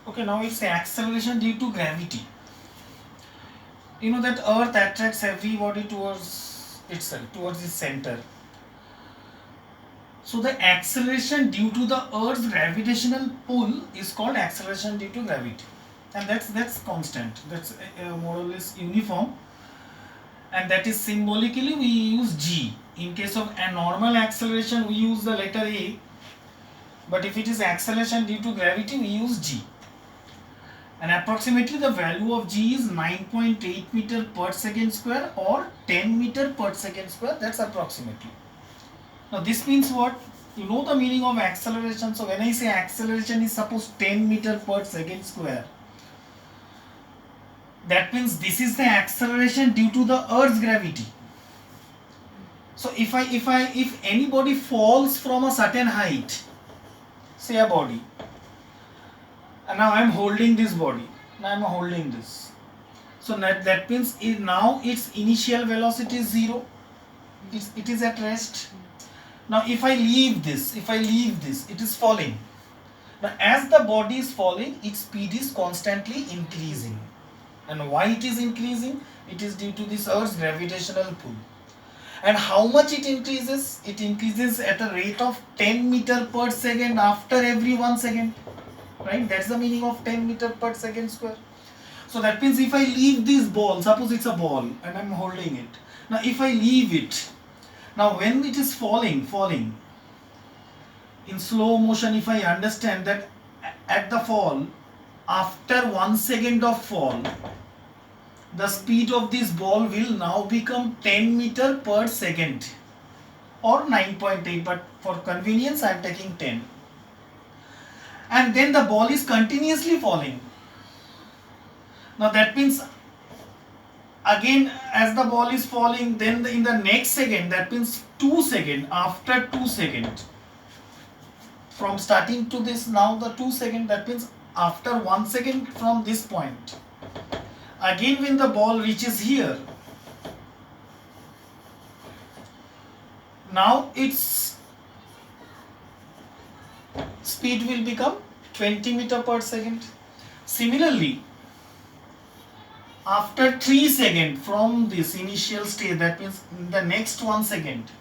Okay, now it's acceleration due to gravity. You know that Earth attracts everybody towards itself, towards its center. So the acceleration due to the Earth's gravitational pull is called acceleration due to gravity, and that's constant. That's more or less uniform, and that is symbolically we use g. In case of a normal acceleration, we use the letter a, but if it is acceleration due to gravity, we use g. And approximately the value of g is 9.8 meter per second square or 10 meter per second square. That's approximately. Now this means what? You know the meaning of acceleration. So when I say acceleration is suppose 10 meter per second square, that means this is the acceleration due to the Earth's gravity. So if anybody falls from a certain height, say a body, and now I am holding this body, now I am holding this. So that means now its initial velocity is 0. It is at rest. Now if I leave this, it is falling. Now as the body is falling, its speed is constantly increasing. And why it is increasing? It is due to this Earth's gravitational pull. And how much it increases? It increases at a rate of 10 meter per second after every 1 second. Right? That's the meaning of 10 meter per second square. So that means if I leave this ball, suppose it's a ball and I'm holding it. Now if I leave it, now when it is falling in slow motion, if I understand that at the fall, after 1 second of fall, the speed of this ball will now become 10 meter per second or 9.8, but for convenience I am taking 10. And then the ball is continuously falling. Now that means again as the ball is falling, then in the next second, that means 2 seconds, after 2 seconds, from starting to this, now the 2 seconds, that means after 1 second from this point, again when the ball reaches here, now its speed will become 20 meter per second. Similarly, after 3 seconds from this initial stage, that means in the next 1 second,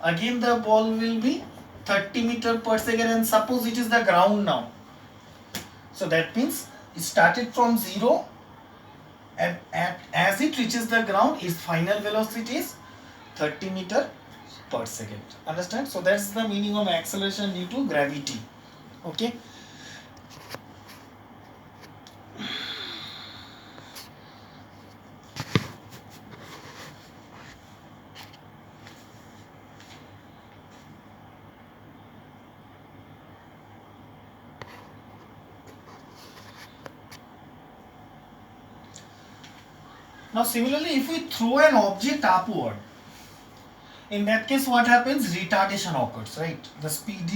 again the ball will be 30 meter per second, and suppose it is the ground now. So that means it started from 0, and as it reaches the ground, its final velocity is 30 meter per second. Understand? So that's the meaning of acceleration due to gravity. Okay. Now similarly, if we throw an object upward, in that case what happens? Retardation occurs, right? The speed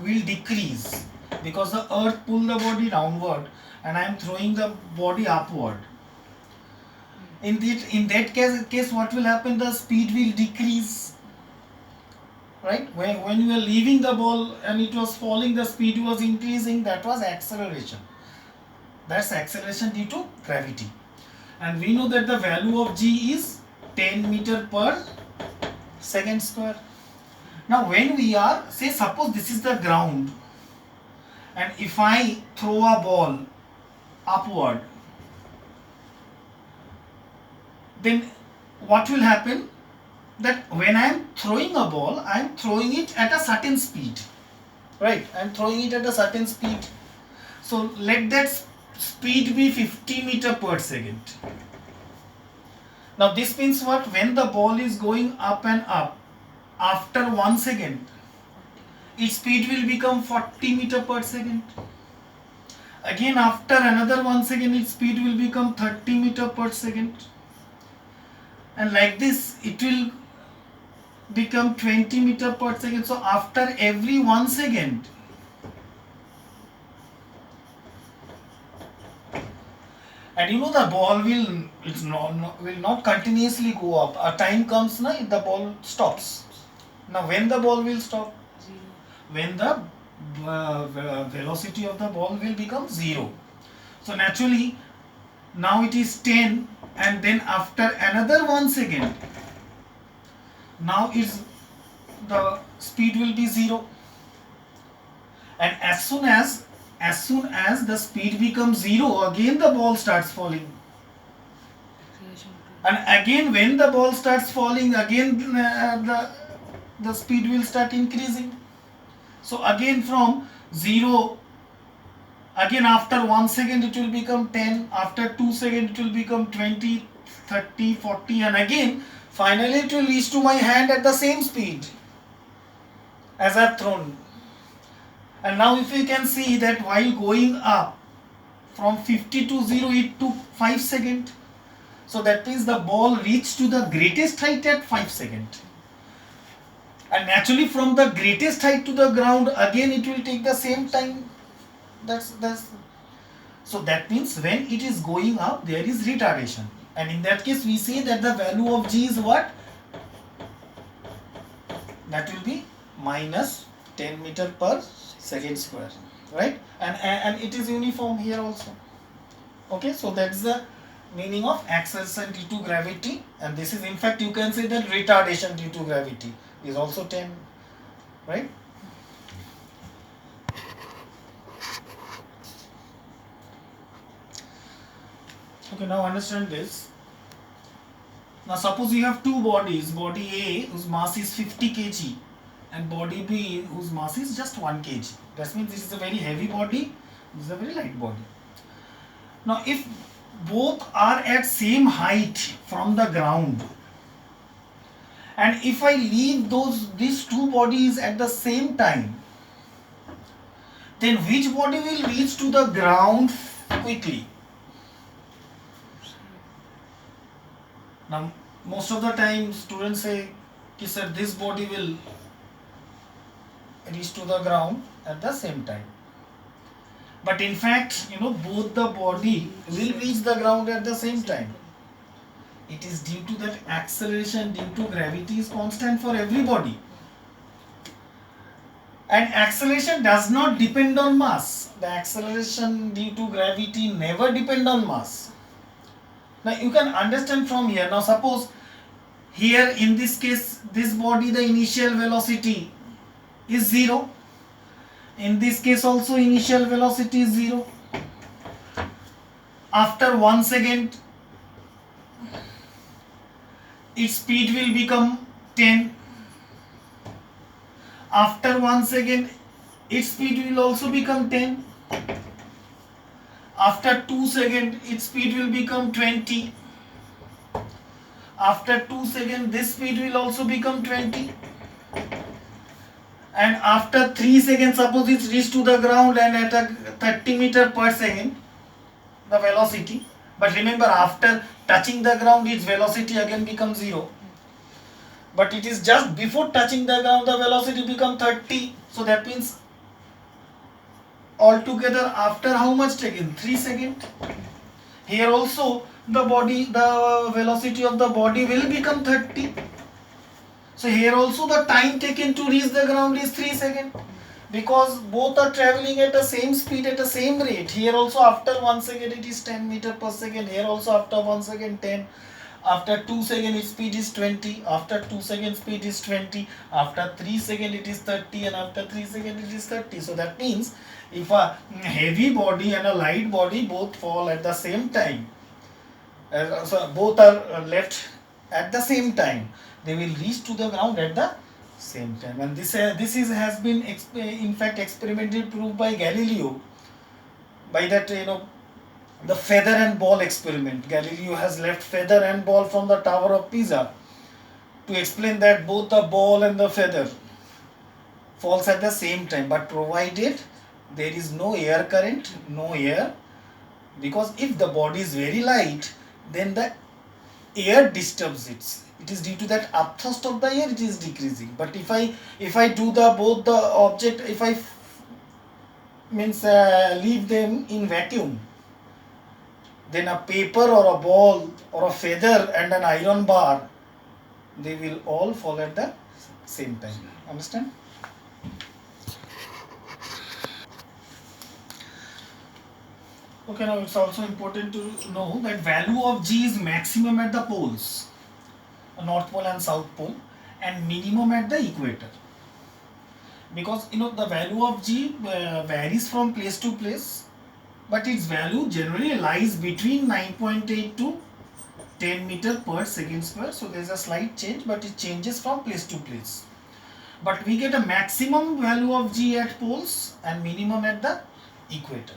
will decrease because the earth pull the body downward and I am throwing the body upward. In that case what will happen? The speed will decrease, right? When you were leaving the ball and it was falling, the speed was increasing. That was acceleration. That's acceleration due to gravity. And we know that the value of g is 10 meter per second square. Now when we are, say suppose this is the ground, and if I throw a ball upward, then what will happen? That when I am throwing a ball, I am throwing it at a certain speed, right? I am throwing it at a certain speed. So let that speed be 50 meter per second. Now this means what? When the ball is going up and up, after 1 second, its speed will become 40 meter per second. Again after another 1 second, its speed will become 30 meter per second. And like this, it will become 20 meter per second. So after every 1 second, and you know the ball will not continuously go up. A time comes, the ball stops. Now when the ball will stop? When the velocity of the ball will become 0. So naturally now it is 10, and then after another 1 second now it's the speed will be 0, and as soon as the speed becomes 0, again the ball starts falling, and again when the ball starts falling, again the speed will start increasing. So again from 0, again after 1 second it will become 10, after 2 seconds it will become 20, 30, 40, and again finally it will reach to my hand at the same speed as I have thrown. And now if you can see that while going up from 50 to 0 it took 5 seconds. So that means the ball reached to the greatest height at 5 seconds. And naturally from the greatest height to the ground again it will take the same time. That's so that means when it is going up there is retardation, and in that case we say that the value of g is what? That will be minus 10 meter per second square, right? And it is uniform here also. Okay, so that's the meaning of acceleration due to gravity, and this is in fact you can say that retardation due to gravity is also 10, right? Okay, now understand this. Now suppose you have two bodies, body A whose mass is 50 kg and body B whose mass is just 1 kg. That means this is a very heavy body, this is a very light body. Now if both are at same height from the ground, and if I leave these two bodies at the same time, then which body will reach to the ground quickly? Now most of the time students say, sir, this body will reach to the ground at the same time. But in fact, both the body will reach the ground at the same time. It is due to that acceleration due to gravity is constant for everybody. And acceleration does not depend on mass. The acceleration due to gravity never depend on mass. Now you can understand from here. Now suppose here in this case, this body, the initial velocity is 0. In this case also initial velocity is 0. After 1 second its speed will become 10. After 1 second its speed will also become 10. After 2 seconds its speed will become 20. After 2 seconds this speed will also become 20. And after 3 seconds, suppose it's reached to the ground and at a 30 meter per second, the velocity. But remember, after touching the ground, its velocity again becomes 0. But it is just before touching the ground, the velocity becomes 30. So that means altogether after how much taken? 3 seconds. Here also the velocity of the body will become 30. So here also the time taken to reach the ground is 3 seconds, because both are traveling at the same speed at the same rate. Here also after 1 second it is 10 meter per second. Here also after 1 second 10. After 2 seconds its speed is 20. After 2 seconds speed is 20. After 3 seconds it is 30, and after 3 seconds it is 30. So that means if a heavy body and a light body both fall at the same time, so both are left at the same time, they will reach to the ground at the same time. And this has been in fact experimentally proved by Galileo, by that the feather and ball experiment. Galileo has left feather and ball from the Tower of Pisa to explain that both the ball and the feather falls at the same time, but provided there is no air current, no air, because if the body is very light, then the air disturbs it. It is due to that upthrust of the air it is decreasing. But if I do both the object, if I leave them in vacuum, then a paper or a ball or a feather and an iron bar, they will all fall at the same time. Understand? Okay, now it's also important to know that value of G is maximum at the poles, North Pole and South Pole, and minimum at the equator. Because the value of G varies from place to place, but its value generally lies between 9.8 to 10 meter per second square. So there is a slight change, but it changes from place to place. But we get a maximum value of G at poles and minimum at the equator.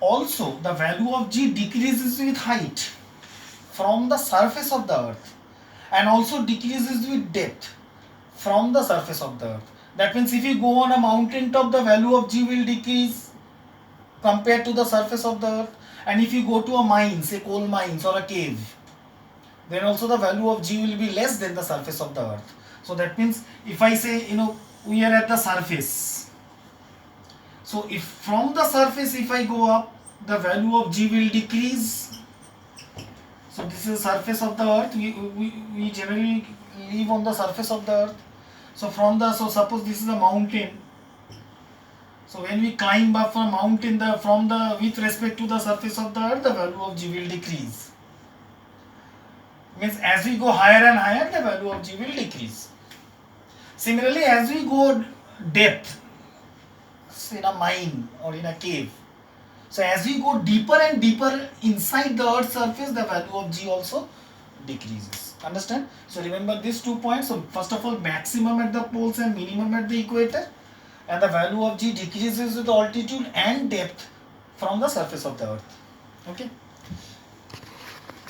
Also, the value of G decreases with height from the surface of the earth and also decreases with depth from the surface of the earth. That means if you go on a mountain top, the value of G will decrease compared to the surface of the earth, and if you go to a mine, say coal mines or a cave, then also the value of G will be less than the surface of the earth. So that means if I say we are at the surface, so if from the surface if I go up, the value of G will decrease. So this is the surface of the earth. We generally live on the surface of the earth. So suppose this is a mountain. So when we climb up from mountain, with respect to the surface of the earth, the value of G will decrease. Means as we go higher and higher, the value of G will decrease. Similarly, as we go depth, say in a mine or in a cave, so as we go deeper and deeper inside the earth's surface, the value of G also decreases. Understand? So remember these 2 points. So first of all, maximum at the poles and minimum at the equator, and the value of G decreases with altitude and depth from the surface of the earth. Okay.